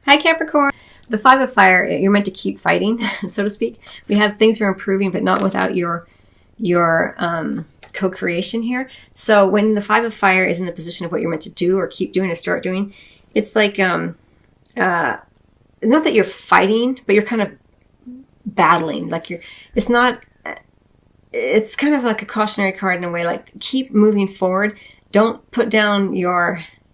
Hi, Capricorn. The Five of Fire, you're meant to keep fighting, so to speak. We have things are improving, but not without your co-creation here. So when the Five of Fire is in the position of what you're meant to do or keep doing or start doing, it's like, not that you're fighting, but you're kind of battling. Like it's kind of like a cautionary card in a way, like keep moving forward. Don't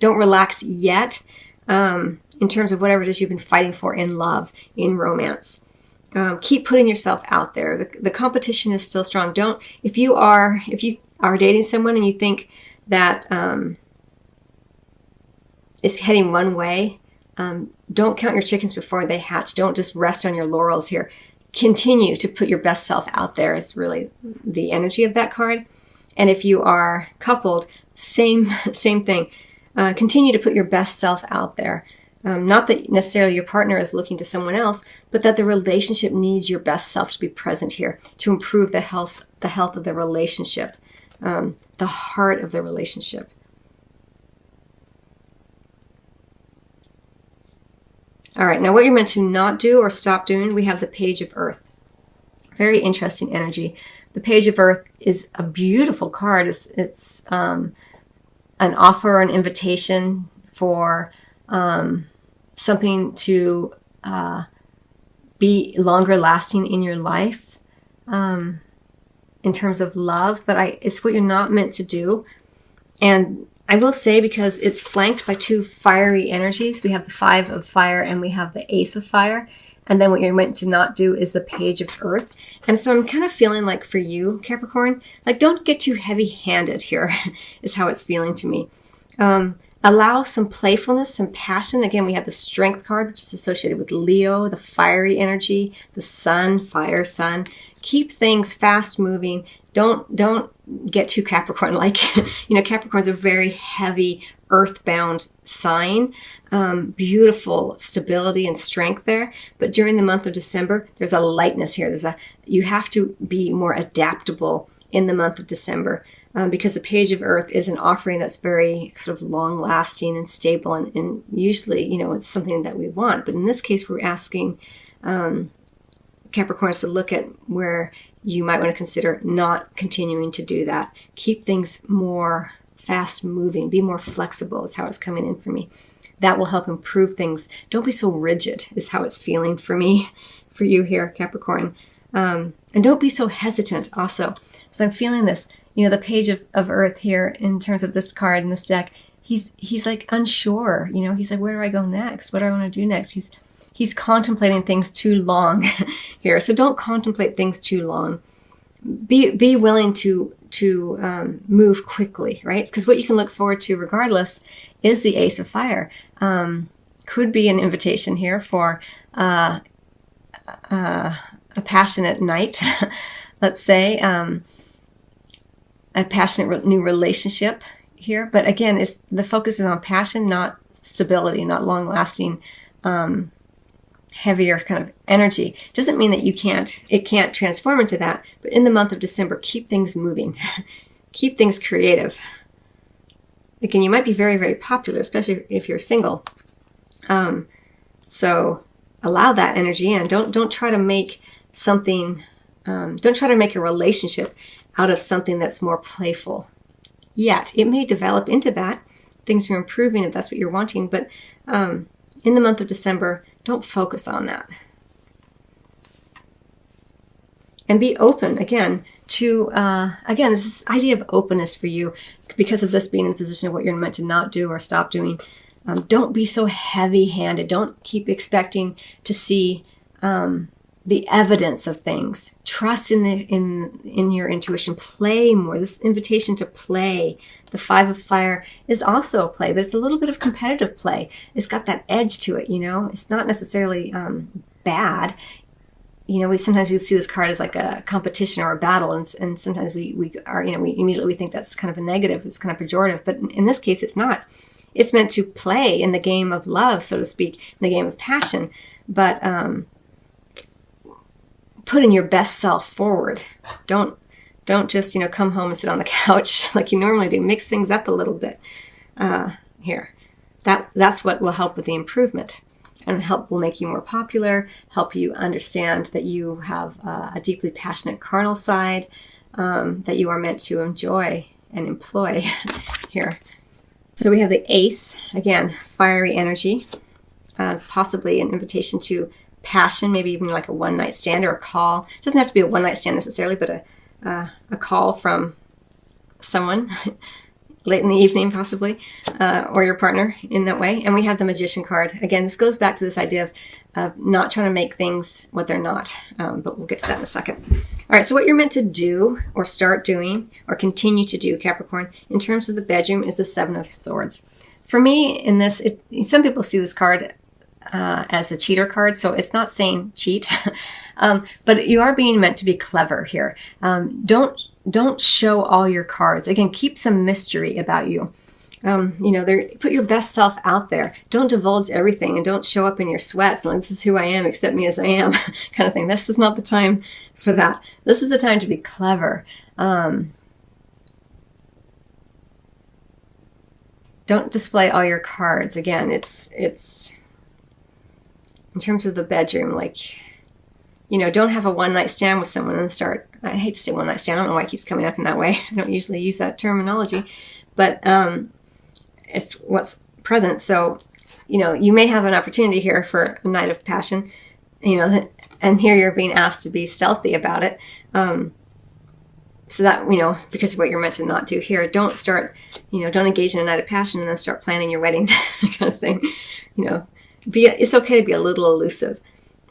relax yet. In terms of whatever it is you've been fighting for in love, in romance. Keep putting yourself out there. The competition is still strong. If you are dating someone and you think that it's heading one way, don't count your chickens before they hatch. Don't just rest on your laurels here. Continue to put your best self out there is really the energy of that card. And if you are coupled, same thing. Continue to put your best self out there. Not that necessarily your partner is looking to someone else, but that the relationship needs your best self to be present here to improve the health of the relationship, the heart of the relationship. All right, now what you're meant to not do or stop doing, we have the Page of Earth. Very interesting energy. The Page of Earth is a beautiful card. It's an offer or an invitation for something to be longer lasting in your life in terms of love, but it's what you're not meant to do. And I will say, because it's flanked by two fiery energies, we have the Five of Fire and we have the Ace of Fire. And then what you're meant to not do is the Page of Earth. And so I'm kind of feeling like for you, Capricorn, like don't get too heavy-handed here is how it's feeling to me. Allow some playfulness, some passion. Again, we have the Strength card, which is associated with Leo, the fiery energy, the Sun, fire, Sun. Keep things fast moving. Don't get too Capricorn-like. Capricorn's a very heavy, earthbound sign. Beautiful stability and strength there. But during the month of December, there's a lightness here. You have to be more adaptable in the month of December. Because the Page of Earth is an offering that's very sort of long-lasting and stable, and usually, it's something that we want. But in this case, we're asking Capricorns to look at where you might want to consider not continuing to do that. Keep things more fast-moving. Be more flexible is how it's coming in for me. That will help improve things. Don't be so rigid is how it's feeling for me, for you here, Capricorn. And don't be so hesitant also. So I'm feeling this. The Page of Earth here in terms of this card in this deck, he's like unsure. He's like, where do I go next? What do I want to do next? He's contemplating things too long here. So don't contemplate things too long. Be willing to move quickly, right? Because what you can look forward to regardless is the Ace of Fire. Could be an invitation here for a passionate night, let's say. A passionate new relationship here. But again, the focus is on passion, not stability, not long-lasting, heavier kind of energy. Doesn't mean that it can't transform into that. But in the month of December, keep things moving. Keep things creative. Again, you might be very, very popular, especially if you're single. So allow that energy in. Don't try to make something, don't try to make a relationship out of something that's more playful yet. It may develop into that. Things are improving if that's what you're wanting. But in the month of December, don't focus on that. And be open, again, to, this idea of openness for you because of this being in the position of what you're meant to not do or stop doing. Don't be so heavy-handed. Don't keep expecting to see the evidence of things. Trust in your intuition. Play more. This invitation to play. The Five of Fire is also a play, but it's a little bit of competitive play. It's got that edge to it, It's not necessarily bad. Sometimes we see this card as like a competition or a battle, and sometimes we immediately think that's kind of a negative. It's kind of pejorative, but in this case, it's not. It's meant to play in the game of love, so to speak, in the game of passion, but putting your best self forward. Don't just, come home and sit on the couch like you normally do. Mix things up a little bit here. That's what will help with the improvement. and help will make you more popular, help you understand that you have a deeply passionate carnal side that you are meant to enjoy and employ here. So we have the Ace, again, fiery energy, possibly an invitation to passion, maybe even like a one-night stand or a call. It doesn't have to be a one-night stand necessarily, but a call from someone late in the evening possibly, or your partner in that way. And we have the Magician card. Again, this goes back to this idea of not trying to make things what they're not, but we'll get to that in a second. All right, so what you're meant to do or start doing or continue to do, Capricorn, in terms of the bedroom is the Seven of Swords. For me, in this, some people see this card as a cheater card, so it's not saying cheat, but you are being meant to be clever here. Don't show all your cards. Again, keep some mystery about you. Put your best self out there. Don't divulge everything and don't show up in your sweats. Like, this is who I am, accept me as I am, kind of thing. This is not the time for that. This is the time to be clever. Don't display all your cards. Again, it's in terms of the bedroom, like, don't have a one-night stand with someone and start, I hate to say one-night stand, I don't know why it keeps coming up in that way. I don't usually use that terminology, but it's what's present. So, you may have an opportunity here for a night of passion, and here you're being asked to be stealthy about it. So that, because of what you're meant to not do here, don't start, don't engage in a night of passion and then start planning your wedding kind of thing. It's okay to be a little elusive.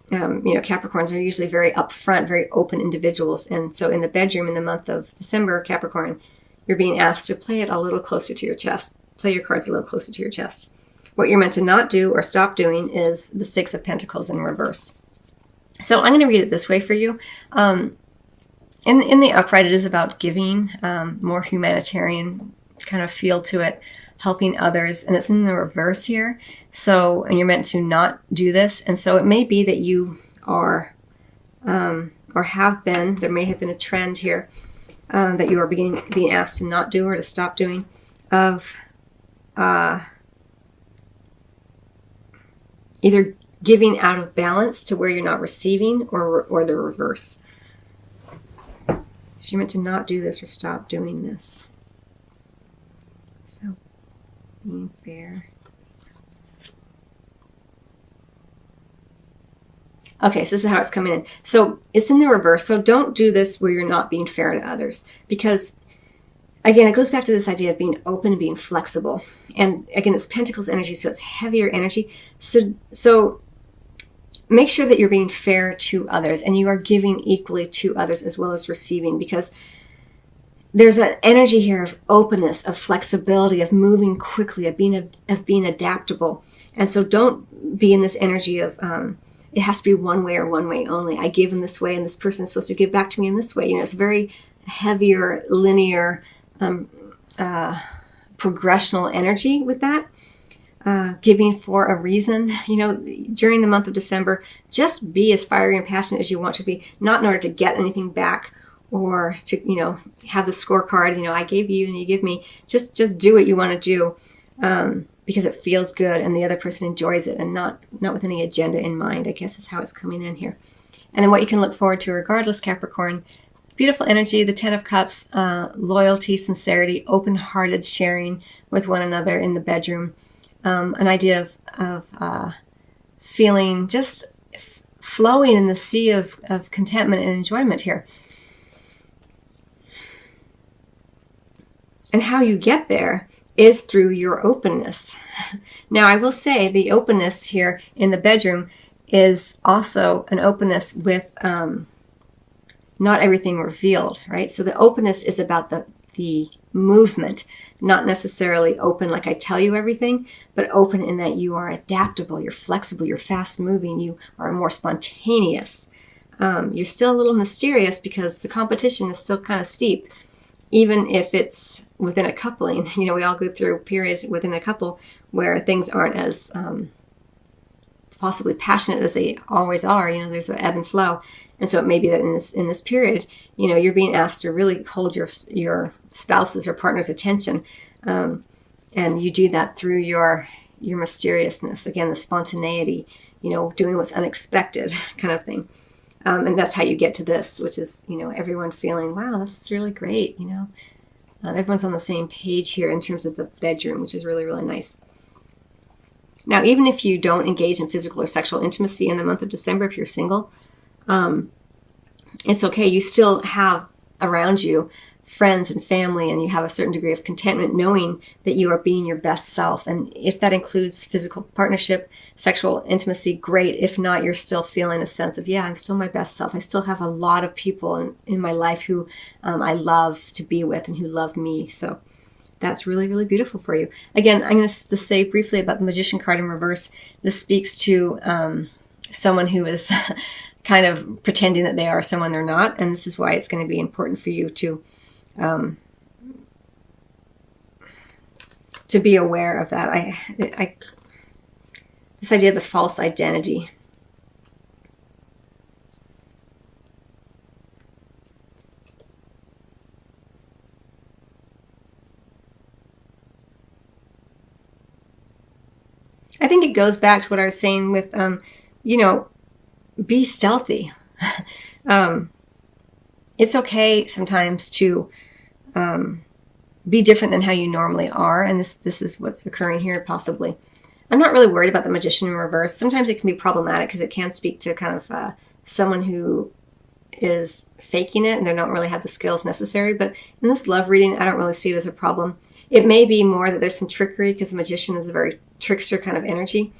Capricorns are usually very upfront, very open individuals. And so in the bedroom in the month of December, Capricorn, you're being asked to play it a little closer to your chest. Play your cards a little closer to your chest. What you're meant to not do or stop doing is the Six of Pentacles in reverse. So I'm going to read it this way for you. In the upright, it is about giving, more humanitarian kind of feel to it, helping others, and it's in the reverse here. So, and you're meant to not do this. And so it may be that you are, or have been, there may have been a trend here that you are being asked to not do or to stop doing, of either giving out of balance to where you're not receiving, or the reverse. So you're meant to not do this or stop doing this. So, being fair. Okay, so this is how it's coming in. So it's in the reverse. So don't do this where you're not being fair to others. Because, again, it goes back to this idea of being open and being flexible. And, again, it's Pentacles energy, so it's heavier energy. So make sure that you're being fair to others and you are giving equally to others as well as receiving, because there's an energy here of openness, of flexibility, of moving quickly, of being adaptable. And so don't be in this energy of it has to be one way or one way only. I give in this way and this person is supposed to give back to me in this way. It's very heavier, linear, progressional energy with that. Giving for a reason, during the month of December, just be as fiery and passionate as you want to be, not in order to get anything back or to, have the scorecard, I gave you and you give me. Just do what you want to do because it feels good and the other person enjoys it, and not with any agenda in mind, I guess is how it's coming in here. And then what you can look forward to regardless, Capricorn, beautiful energy, the Ten of Cups, loyalty, sincerity, open-hearted sharing with one another in the bedroom. An idea of feeling just flowing in the sea of contentment and enjoyment here. And how you get there is through your openness. Now, I will say the openness here in the bedroom is also an openness with not everything revealed, right? So the openness is about the movement, not necessarily open like I tell you everything, but open in that you are adaptable, you're flexible, you're fast moving, you are more spontaneous. You're still a little mysterious because the competition is still kind of steep, even if it's within a coupling. We all go through periods within a couple where things aren't as possibly passionate as they always are. There's an ebb and flow. And so it may be that in this period, you're being asked to really hold your spouse's or partner's attention. And you do that through your your mysteriousness, again, the spontaneity, doing what's unexpected kind of thing. And that's how you get to this, which is, everyone feeling, wow, this is really great, everyone's on the same page here in terms of the bedroom, which is really, really nice. Now, even if you don't engage in physical or sexual intimacy in the month of December, if you're single, it's okay. You still have around you friends and family, and you have a certain degree of contentment knowing that you are being your best self. And if that includes physical partnership, sexual intimacy, great. If not, you're still feeling a sense of, yeah, I'm still my best self. I still have a lot of people in my life who I love to be with and who love me. So that's really, really beautiful for you. Again, I'm going to say briefly about the Magician card in reverse. This speaks to someone who is kind of pretending that they are someone they're not. And this is why it's going to be important for you to be aware of that. This idea of the false identity. I think it goes back to what I was saying with, be stealthy. It's okay sometimes to be different than how you normally are. And this is what's occurring here, possibly. I'm not really worried about the Magician in reverse. Sometimes it can be problematic because it can speak to kind of someone who is faking it and they don't really have the skills necessary. But in this love reading, I don't really see it as a problem. It may be more that there's some trickery because the Magician is a very trickster kind of energy.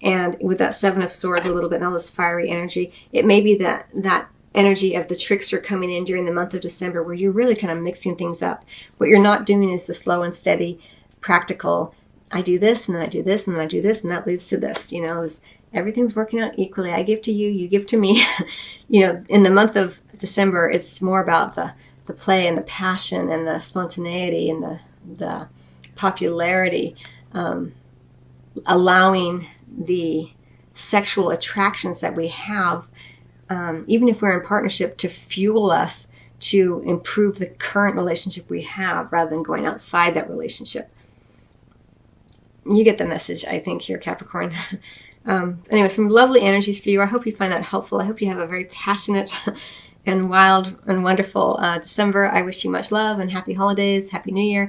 And with that Seven of Swords a little bit and all this fiery energy, it may be that energy of the trickster coming in during the month of December where you're really kind of mixing things up. What you're not doing is the slow and steady, practical, I do this and then I do this and then I do this and that leads to this. Everything's working out equally. I give to you, you give to me. In the month of December, it's more about the play and the passion and the spontaneity and the popularity, allowing the sexual attractions that we have, even if we're in partnership, to fuel us to improve the current relationship we have rather than going outside that relationship. You get the message, I think, here, Capricorn. Anyway, some lovely energies for you. I hope you find that helpful. I hope you have a very passionate and wild and wonderful December. I wish you much love and happy holidays, happy New Year.